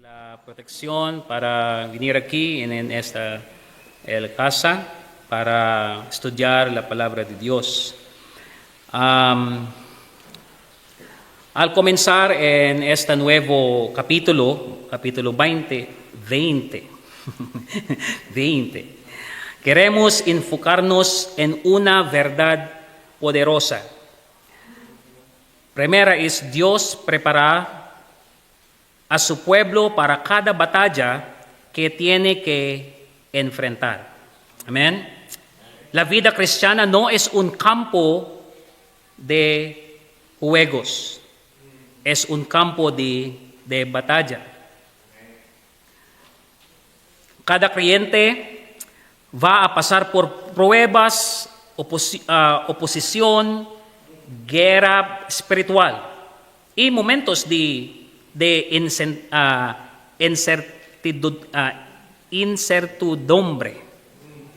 la protección para venir aquí en esta casa para estudiar la palabra de Dios. Al comenzar en este nuevo capítulo 20, 20, queremos enfocarnos en una verdad poderosa. Primera es Dios prepara a su pueblo para cada batalla que tiene que enfrentar. Amén. La vida cristiana no es un campo de juegos, es un campo de batalla. Cada creyente va a pasar por pruebas, oposición, guerra espiritual y momentos de incertidumbre,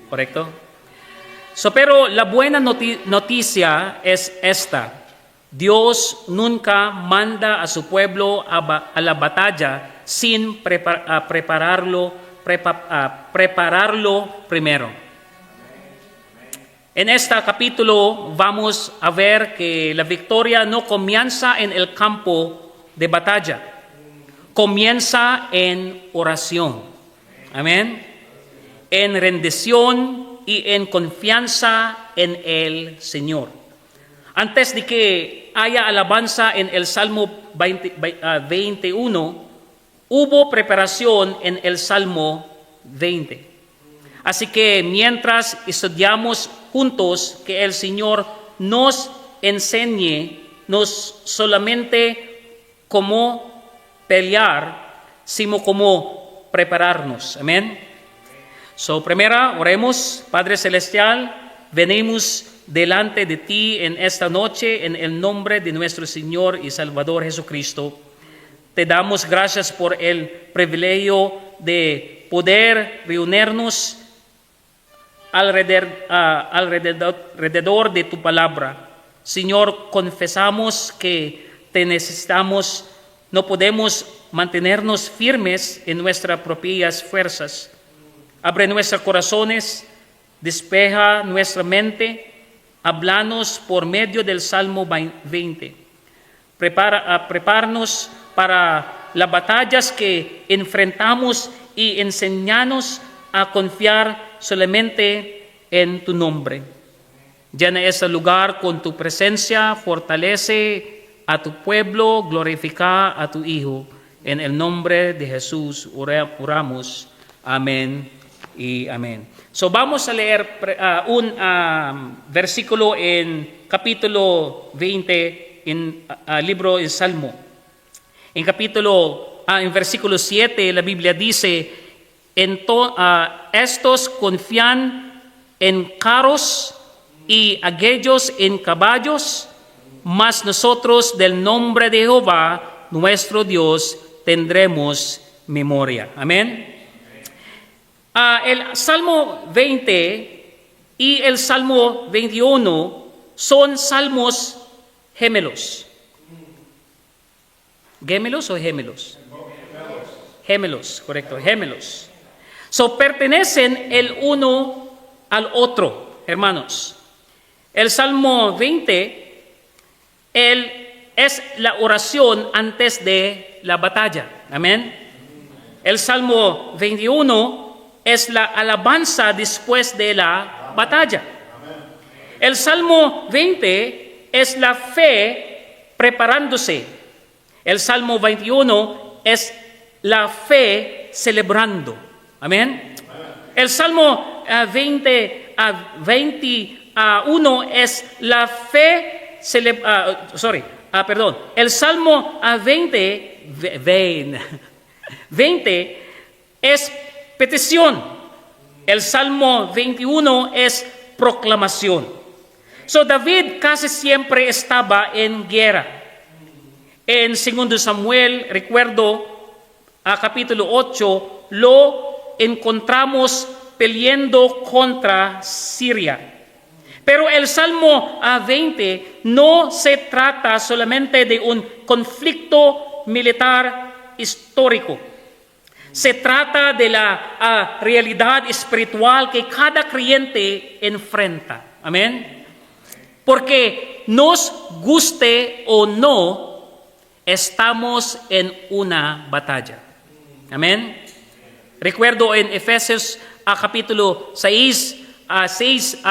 ¿correcto? Pero la buena noticia es esta: Dios nunca manda a su pueblo a la batalla sin prepararlo primero. En este capítulo vamos a ver que la victoria no comienza en el campo de batalla, comienza en oración. Amén. En rendición y en confianza en el Señor. Antes de que haya alabanza en el Salmo 21, hubo preparación en el Salmo 20. Así que mientras estudiamos juntos, que el Señor nos enseñe no solamente cómo pelear, sino cómo prepararnos. Amén. Primero, oremos. Padre Celestial, venimos delante de ti en esta noche en el nombre de nuestro Señor y Salvador Jesucristo. Te damos gracias por el privilegio de poder reunirnos alrededor de tu palabra. Señor, confesamos que te necesitamos, no podemos mantenernos firmes en nuestras propias fuerzas. Abre nuestros corazones, despeja nuestra mente, háblanos por medio del Salmo 20. Prepáranos para las batallas que enfrentamos y enséñanos a confiar solamente en tu nombre. Llena este lugar con tu presencia, fortalece a tu pueblo, glorifica a tu Hijo. En el nombre de Jesús oramos. Amén y amén. Vamos a leer un versículo en capítulo 20 en libro del Salmo. En versículo 7 la Biblia dice: estos confían en carros y aquellos en caballos, mas nosotros del nombre de Jehová, nuestro Dios, tendremos memoria. Amén. El Salmo 20 y el Salmo 21 son salmos gemelos. ¿Gemelos o gemelos? Gemelos, correcto, gemelos. Pertenecen el uno al otro, hermanos. El Salmo 20 es la oración antes de la batalla. Amén. El Salmo 21 es la alabanza después de la batalla. El Salmo 20 es la fe preparándose. El Salmo 21 es la fe celebrando. Amén. El Salmo 21 es la fe El Salmo 20 es petición. El Salmo 21 es proclamación. David casi siempre estaba en guerra. En 2 Samuel, recuerdo, capítulo 8, lo encontramos peleando contra Siria. Pero el Salmo 20 no se trata solamente de un conflicto militar histórico. Se trata de la realidad espiritual que cada creyente enfrenta. Amén. Porque nos guste o no, estamos en una batalla. Amén. Recuerdo en Efesios capítulo 6,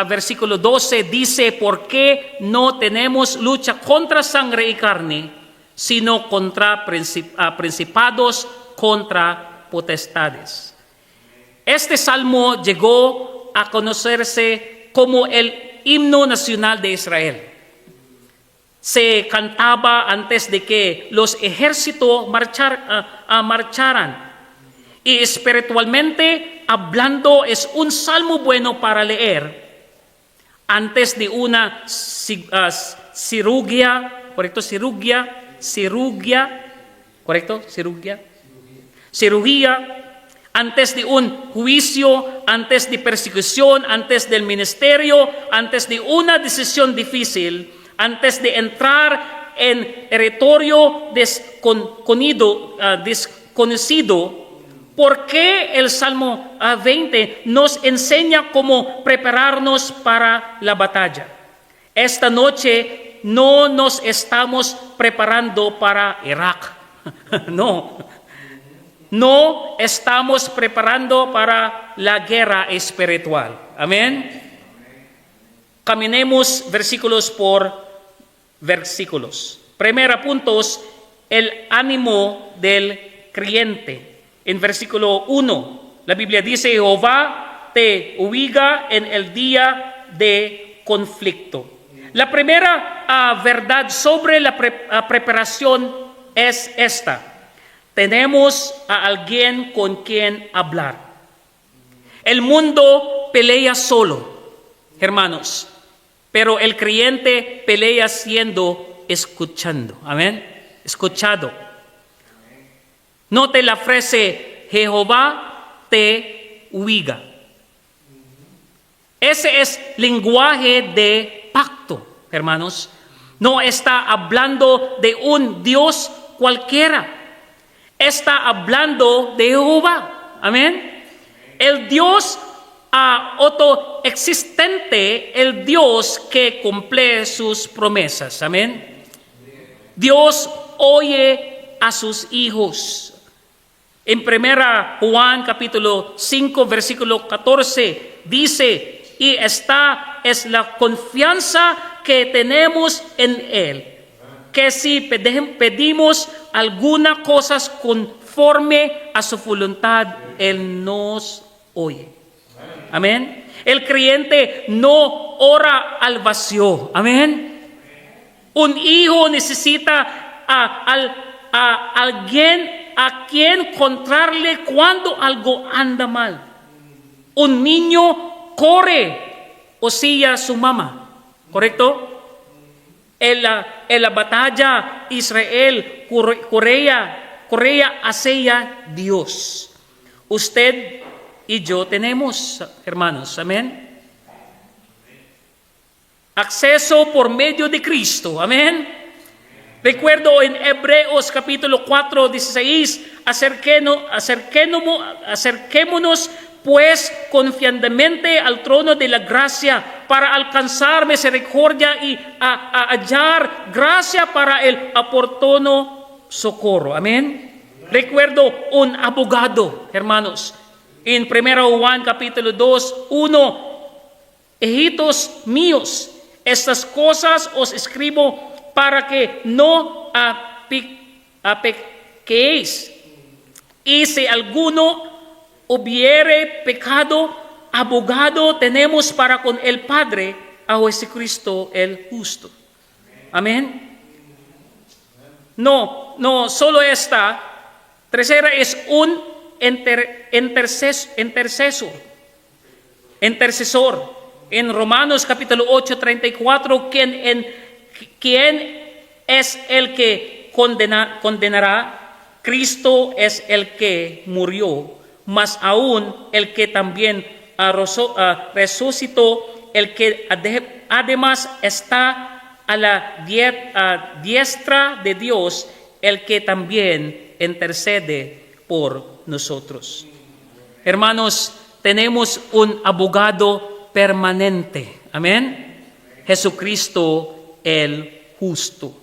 versículo 12, dice, porque no tenemos lucha contra sangre y carne, sino contra principados, contra potestades. Este salmo llegó a conocerse como el himno nacional de Israel. Se cantaba antes de que los ejércitos marcharan. Y espiritualmente hablando es un salmo bueno para leer antes de una cirugía, ¿correcto? Cirugía, antes de un juicio, antes de persecución, antes del ministerio, antes de una decisión difícil, antes de entrar en territorio desconocido. ¿Por qué el Salmo 20 nos enseña cómo prepararnos para la batalla? Esta noche no nos estamos preparando para Irak. No estamos preparando para la guerra espiritual. Amén. Caminemos versículos por versículos. Primero puntos, el ánimo del creyente. En versículo 1, la Biblia dice, Jehová te oiga en el día de conflicto. La primera verdad sobre la preparación es esta. Tenemos a alguien con quien hablar. El mundo pelea solo, hermanos, pero el creyente pelea escuchando. Amén. Escuchado. Note la frase, Jehová te oiga. Ese es lenguaje de pacto, hermanos. No está hablando de un Dios cualquiera. Está hablando de Jehová. Amén. El Dios autoexistente, el Dios que cumple sus promesas. Amén. Dios oye a sus hijos. En 1 Juan capítulo 5 versículo 14 dice, y esta es la confianza que tenemos en Él, que si pedimos alguna cosa conforme a su voluntad, Él nos oye. Amén. El creyente no ora al vacío. Amén. Un hijo necesita a alguien a quien contarle cuando algo anda mal. Un niño corre o sigue a su mamá, ¿correcto? En la batalla Israel corría hacia Dios. Usted y yo tenemos, hermanos, amén, acceso por medio de Cristo, amén. Recuerdo en Hebreos capítulo 4, 16, acerquémonos pues confiadamente al trono de la gracia para alcanzar misericordia y a hallar gracia para el oportuno socorro. Amén. Recuerdo un abogado, hermanos, en 1 Juan capítulo 2, 1, hijitos míos, estas cosas os escribo para que no pequéis. Y si alguno hubiere pecado, abogado tenemos para con el Padre, a Jesucristo el justo. Amén. No, solo esta. Tercera es un intercesor. En Romanos capítulo 8, 34, ¿quién es el que condenará? Cristo es el que murió, más aún el que también resucitó, el que además está a la diestra de Dios, el que también intercede por nosotros. Hermanos, tenemos un abogado permanente. Amén. Jesucristo el justo.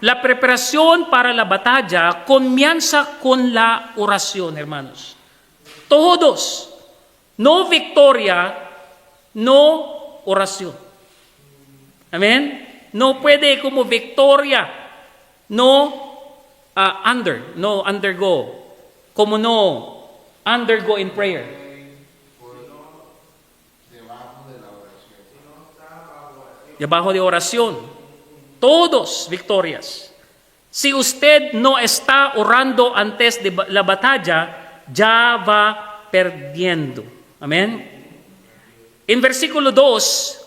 La preparación para la batalla comienza con la oración, hermanos. Todos. No victoria, no oración. Amén. No puede como victoria, no undergo, como no undergo in prayer. Debajo de oración. Todos victorias. Si usted no está orando antes de la batalla, ya va perdiendo. Amén. En versículo 2,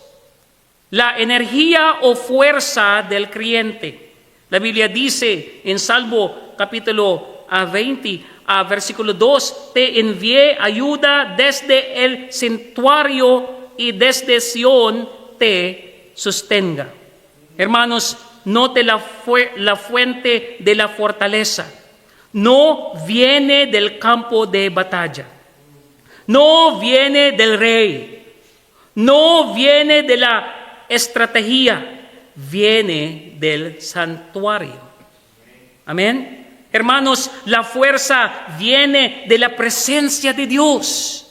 la energía o fuerza del creyente. La Biblia dice en Salmo capítulo 20, versículo 2, te envié ayuda desde el santuario y desde Sión te sostenga. Hermanos, note la fuente de la fortaleza. No viene del campo de batalla. No viene del rey. No viene de la estrategia. Viene del santuario. Amén. Hermanos, la fuerza viene de la presencia de Dios.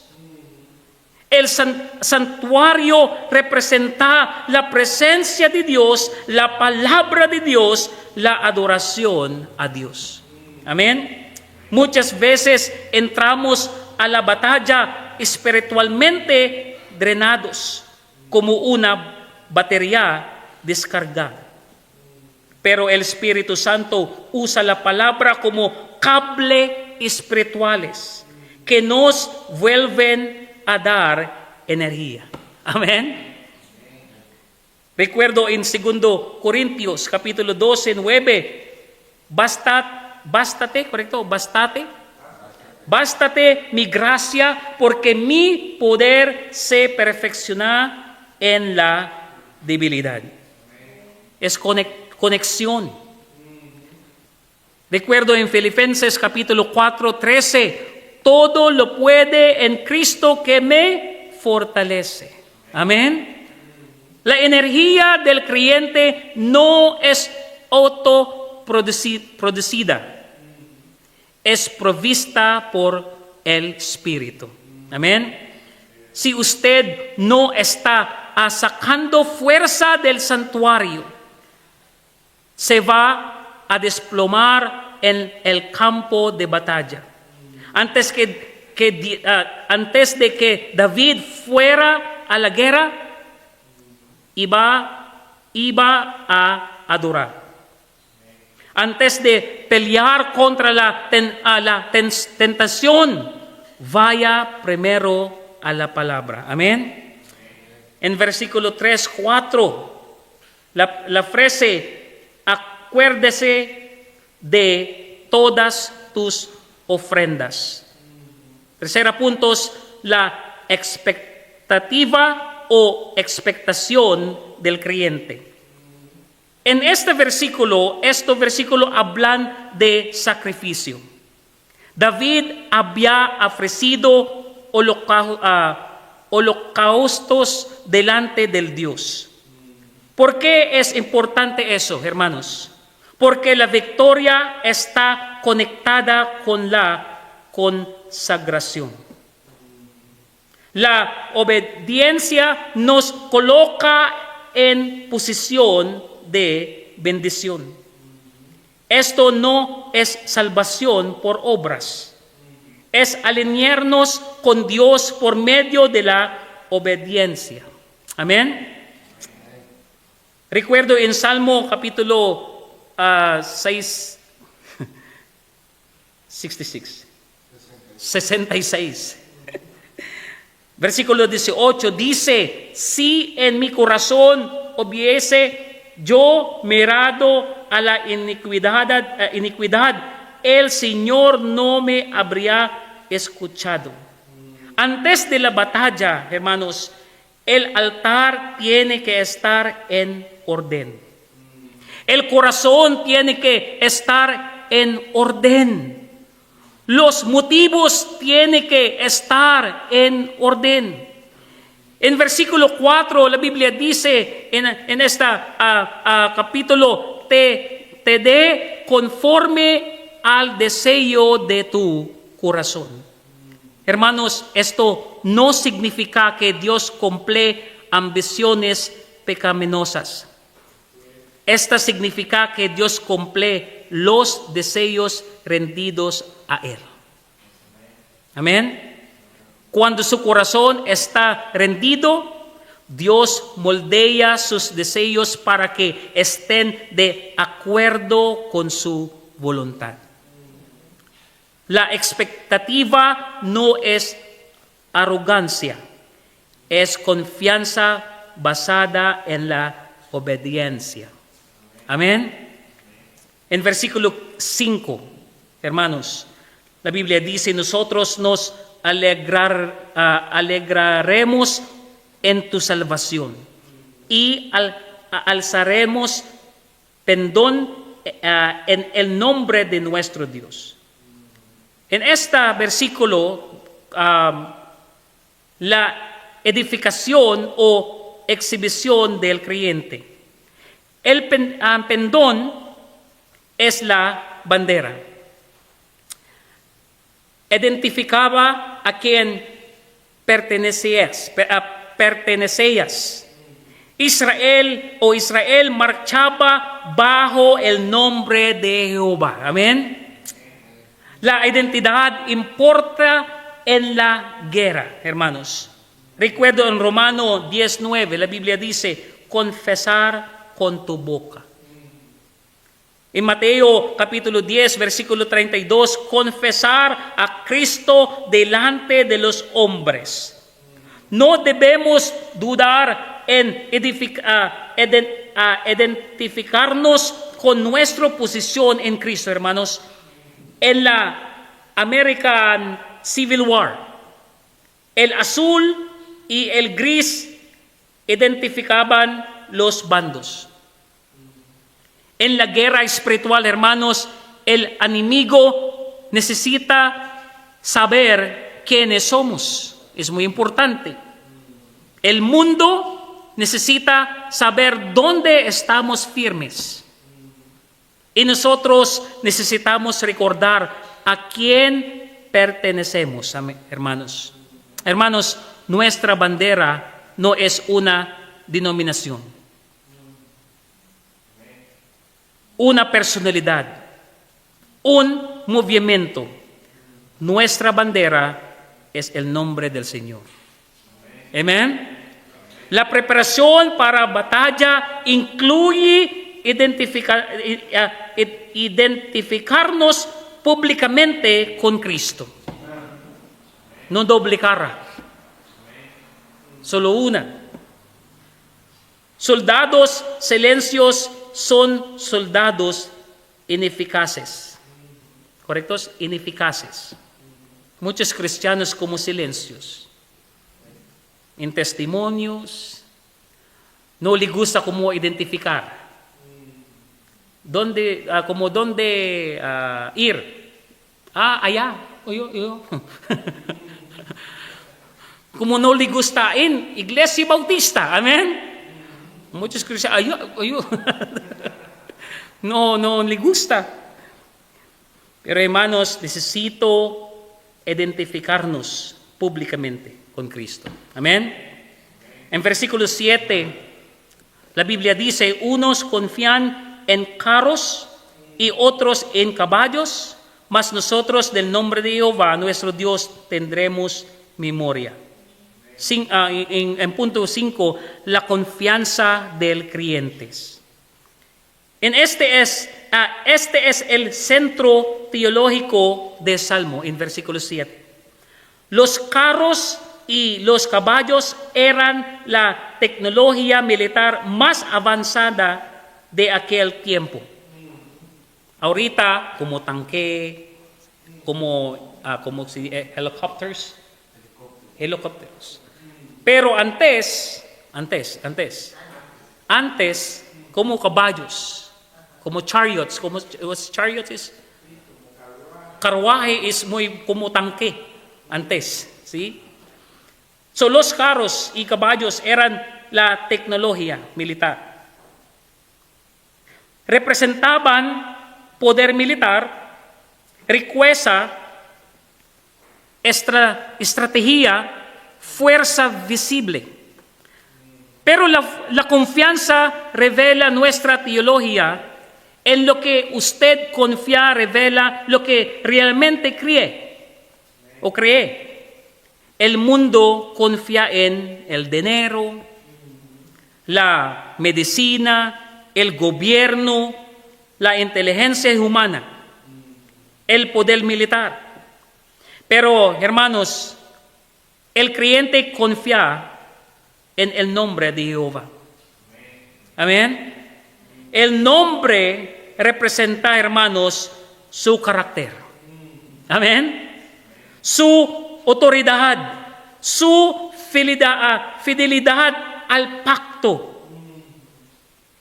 El santuario representa la presencia de Dios, la palabra de Dios, la adoración a Dios. Amén. Muchas veces entramos a la batalla espiritualmente drenados, como una batería descargada. Pero el Espíritu Santo usa la palabra como cable espirituales que nos vuelven a dar energía. Amén. Recuerdo en 2 Corintios capítulo 12, 9, bástate mi gracia, porque mi poder se perfecciona en la debilidad. Es conexión. Recuerdo en Filipenses capítulo 4, 13, todo lo puede en Cristo que me fortalece. Amén. La energía del creyente no es autoproducida, es provista por el Espíritu. Amén. Si usted no está sacando fuerza del santuario, se va a desplomar en el campo de batalla. Antes de que David fuera a la guerra, iba a adorar. Antes de pelear contra la tentación, vaya primero a la palabra. Amén. En versículo 3, 4, la frase, acuérdese de todas tus ofrendas. Tercera punto, la expectativa o expectación del creyente. En este versículo hablan de sacrificio. David había ofrecido holocaustos delante del Dios. ¿Por qué es importante eso, hermanos? Porque la victoria está conectada con la consagración. La obediencia nos coloca en posición de bendición. Esto no es salvación por obras, es alinearnos con Dios por medio de la obediencia. Amén. Recuerdo en Salmo capítulo 66. Versículo 18 dice, si en mi corazón hubiese yo mirado a la iniquidad, el Señor no me habría escuchado. Antes de la batalla, hermanos, el altar tiene que estar en orden. El corazón tiene que estar en orden. Los motivos tienen que estar en orden. En versículo 4, la Biblia dice en este capítulo, te dé conforme al deseo de tu corazón. Hermanos, esto no significa que Dios cumple ambiciones pecaminosas. Esto significa que Dios cumple los deseos rendidos a Él. Amén. Cuando su corazón está rendido, Dios moldea sus deseos para que estén de acuerdo con su voluntad. La expectativa no es arrogancia, es confianza basada en la obediencia. Amén. En versículo 5, hermanos, la Biblia dice, nosotros nos alegraremos en tu salvación y alzaremos pendón en el nombre de nuestro Dios. En este versículo, la edificación o exhibición del creyente. El pendón es la bandera. Identificaba a quien pertenecías. Israel marchaba bajo el nombre de Jehová. Amén. La identidad importa en la guerra, hermanos. Recuerdo en Romano 10:9, la Biblia dice, confesar con tu boca. En Mateo capítulo 10, versículo 32, confesar a Cristo delante de los hombres. No debemos dudar en identificarnos con nuestra posición en Cristo, hermanos. En la American Civil War, el azul y el gris identificaban los bandos. En la guerra espiritual, hermanos, el enemigo necesita saber quiénes somos. Es muy importante. El mundo necesita saber dónde estamos firmes. Y nosotros necesitamos recordar a quién pertenecemos, hermanos. Hermanos, nuestra bandera no es una denominación, una personalidad, un movimiento. Nuestra bandera es el nombre del Señor. Amén. La preparación para batalla incluye identificarnos públicamente con Cristo. No doble cara. Solo una. Soldados silencios son soldados ineficaces. ¿Correctos? Ineficaces. Muchos cristianos como silencios. En testimonios. No les gusta cómo identificar. ¿Dónde ir? Allá. Yo. Como no le gusta en Iglesia Bautista. Amén. Muchos cristianos, ayú. No le gusta. Pero hermanos, necesito identificarnos públicamente con Cristo. Amén. En versículo 7, la Biblia dice, unos confían en carros y otros en caballos, mas nosotros del nombre de Jehová, nuestro Dios, tendremos memoria. En punto 5, la confianza del creyente. Este es el centro teológico del Salmo, en versículo 7. Los carros y los caballos eran la tecnología militar más avanzada de aquel tiempo. Ahorita, como tanque, como helicópteros. Pero antes, como caballos, como chariots, como chariots, carruaje es muy como tanque antes, ¿sí? So, los carros y caballos eran la tecnología militar. Representaban poder militar, riqueza, estrategia, fuerza visible. Pero la confianza revela nuestra teología. En lo que usted confía revela lo que realmente cree o cree. El mundo confía en el dinero, la medicina, el gobierno, la inteligencia humana, el poder militar. Pero, hermanos, el creyente confía en el nombre de Jehová. Amén. El nombre representa, hermanos, su carácter. Amén. Su autoridad, su fidelidad al pacto.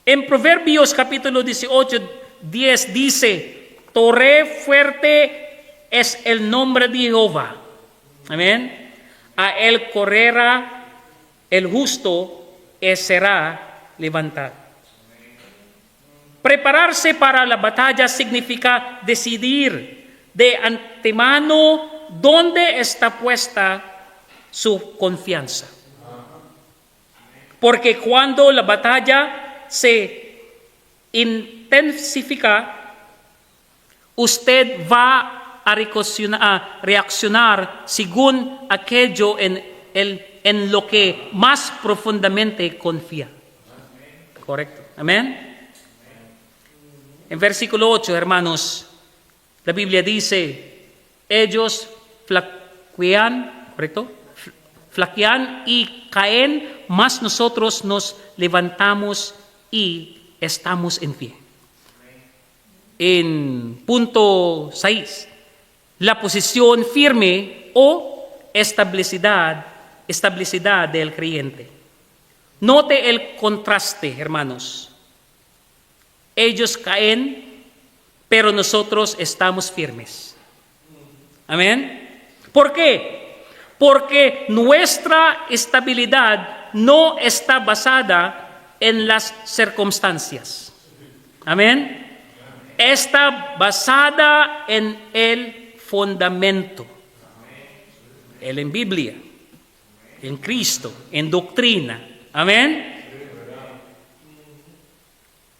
En Proverbios capítulo 18:10 dice, torre fuerte es el nombre de Jehová. Amén. A él correrá el justo y será levantado. Prepararse para la batalla significa decidir de antemano dónde está puesta su confianza. Porque cuando la batalla se intensifica, usted va a reaccionar según aquello en lo que más profundamente confía. ¿Correcto? Amén. En versículo 8, hermanos, la Biblia dice, ellos flaquean, ¿correcto? Flaquean y caen, mas nosotros nos levantamos y estamos en pie. En punto 6, la posición firme o estabilidad del creyente. Note el contraste, hermanos. Ellos caen, pero nosotros estamos firmes. Amén. ¿Por qué? Porque nuestra estabilidad no está basada en las circunstancias. Amén. Está basada en el fundamento. Él en Biblia, en Cristo, en doctrina. Amén.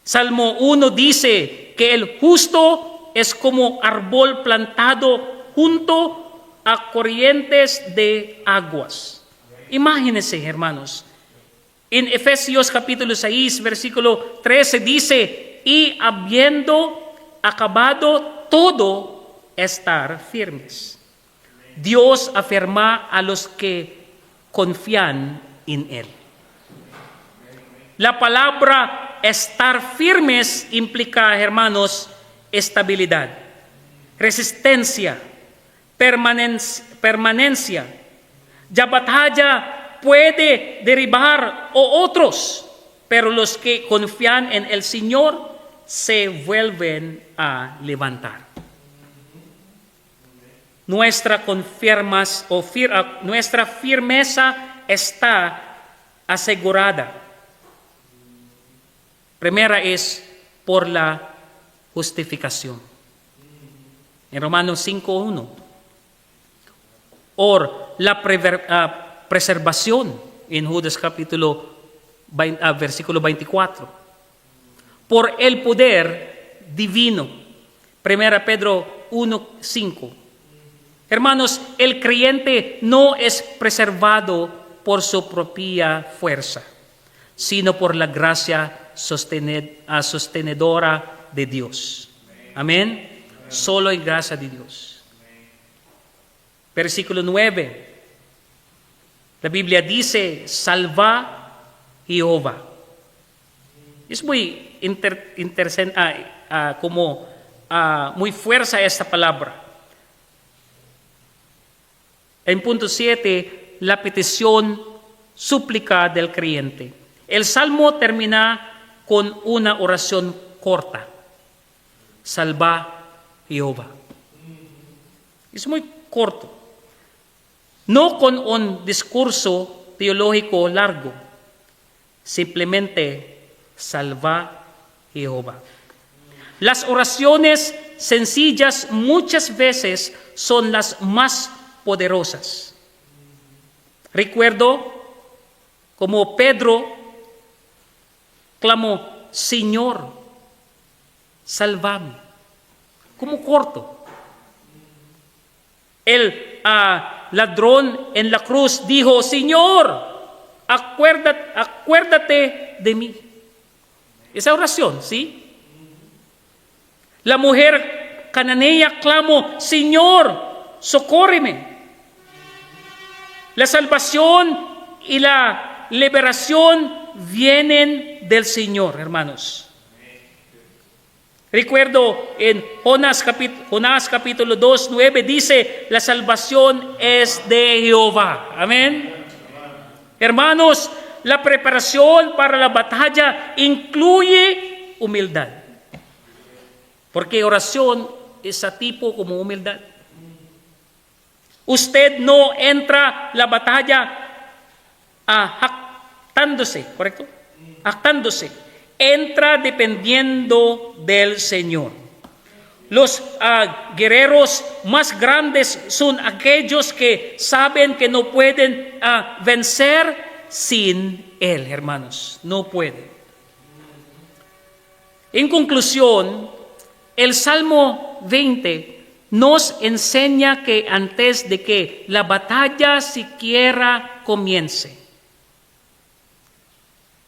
Salmo 1 dice que el justo es como árbol plantado junto a corrientes de aguas. Imagínense, hermanos. En Efesios capítulo 6, versículo 13 dice, y habiendo acabado todo, estar firmes. Dios afirma a los que confían en Él. La palabra estar firmes implica, hermanos, estabilidad, resistencia, permanencia. La batalla puede derribar a otros, pero los que confían en el Señor se vuelven a levantar. Nuestra firmeza está asegurada. Primera es por la justificación. En Romanos 5:1. O la preservación en Judas capítulo versículo 24. Por el poder divino. Primera Pedro 1:5. Hermanos, el creyente no es preservado por su propia fuerza, sino por la gracia sostenedora de Dios. Amén. Solo en gracia de Dios. Versículo 9. La Biblia dice, salva Jehová. Es muy interesante, muy fuerza esta palabra. En punto 7, la petición súplica del creyente. El salmo termina con una oración corta. Salva Jehová. Es muy corto. No con un discurso teológico largo. Simplemente salva Jehová. Las oraciones sencillas muchas veces son las más poderosas. Recuerdo como Pedro clamó, Señor, sálvame. Como corto. El ladrón en la cruz dijo, Señor, acuérdate de mí. Esa oración, ¿sí? La mujer cananea clamó, Señor, socórreme. La salvación y la liberación vienen del Señor, hermanos. Recuerdo en Jonás capítulo 2, 9 dice, la salvación es de Jehová. Amén. Hermanos, la preparación para la batalla incluye humildad. Porque oración es a tipo como humildad. Usted no entra la batalla jactándose, ¿correcto? Jactándose. Entra dependiendo del Señor. Los guerreros más grandes son aquellos que saben que no pueden vencer sin Él, hermanos. No pueden. En conclusión, el Salmo 20 nos enseña que antes de que la batalla siquiera comience,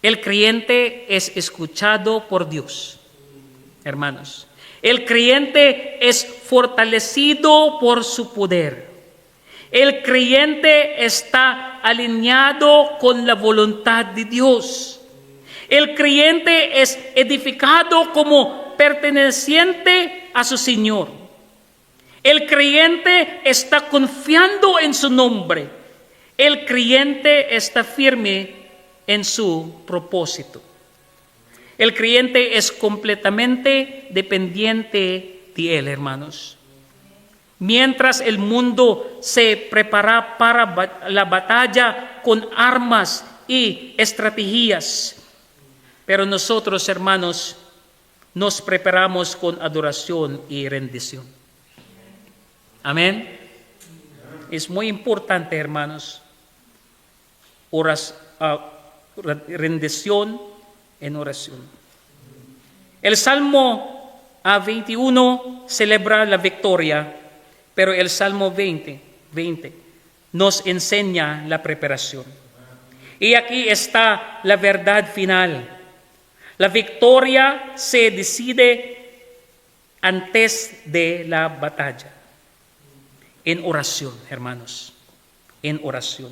el creyente es escuchado por Dios, hermanos. El creyente es fortalecido por su poder. El creyente está alineado con la voluntad de Dios. El creyente es edificado como perteneciente a su Señor. El creyente está confiando en su nombre. El creyente está firme en su propósito. El creyente es completamente dependiente de Él, hermanos. Mientras el mundo se prepara para la batalla con armas y estrategias, pero nosotros, hermanos, nos preparamos con adoración y rendición. Amén. Es muy importante, hermanos, rendición en oración. El Salmo 21 celebra la victoria, pero el Salmo 20 nos enseña la preparación. Y aquí está la verdad final. La victoria se decide antes de la batalla. En oración, hermanos, en oración.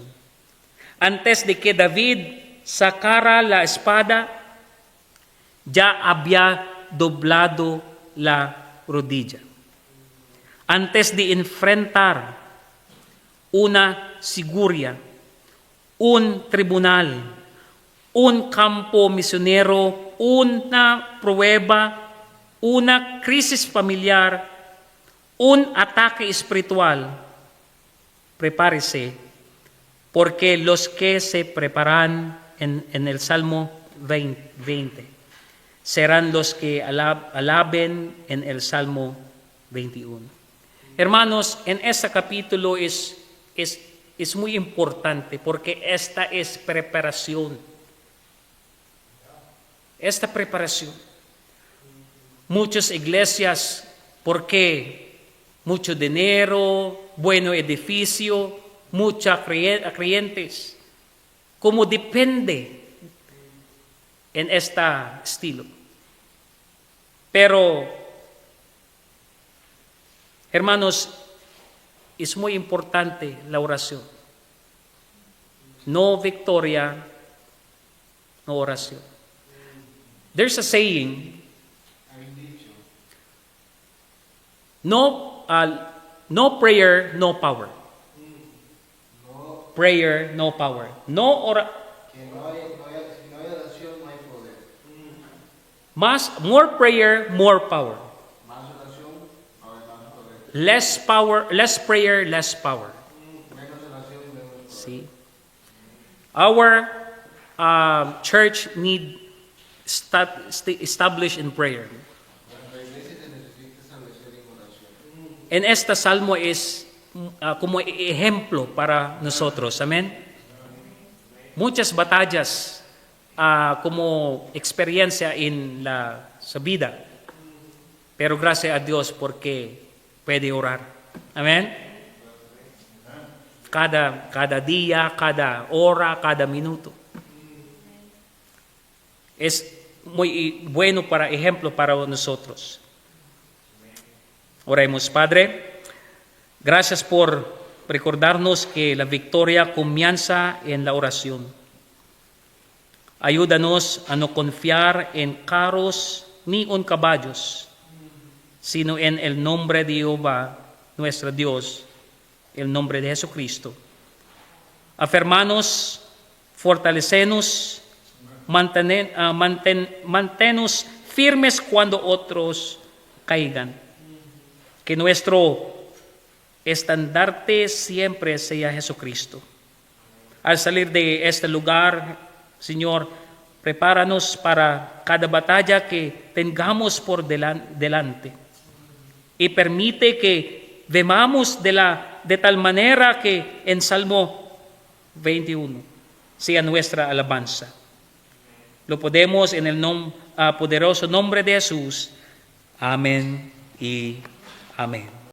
Antes de que David sacara la espada, ya había doblado la rodilla. Antes de enfrentar una siguria, un tribunal, un campo misionero, una prueba, una crisis familiar, un ataque espiritual, prepárese, porque los que se preparan en el Salmo 20 serán los que alaben en el Salmo 21. Hermanos, en este capítulo es muy importante porque esta es preparación. Esta preparación. Muchas iglesias, porque mucho dinero, buen edificio, muchos creyentes, como depende en este estilo. Pero, hermanos, es muy importante la oración. No victoria, no oración. There's a saying, no prayer, no power. Prayer, no power. Si no hay oración, no hay poder. More prayer, more power. Más oración, más poder. less power, less prayer, less power. See? Our church need establish in prayer. And esta salmo es como ejemplo para nosotros. Amén. Muchas batallas como experiencia sa vida. Pero gracias a Dios porque puede orar. Amén. Cada día, cada hora, cada minuto. Es muy bueno para ejemplo para nosotros. Oremos, Padre. Gracias por recordarnos que la victoria comienza en la oración. Ayúdanos a no confiar en carros ni en caballos, sino en el nombre de Jehová, nuestro Dios, el nombre de Jesucristo. Afirmanos, fortalecenos, manténnos firmes cuando otros caigan. Que nuestro estandarte siempre sea Jesucristo. Al salir de este lugar, Señor, prepáranos para cada batalla que tengamos por delante. Y permite que vemos de tal manera que en Salmo 21 sea nuestra alabanza. Lo podemos en el poderoso nombre de Jesús. Amén y amén.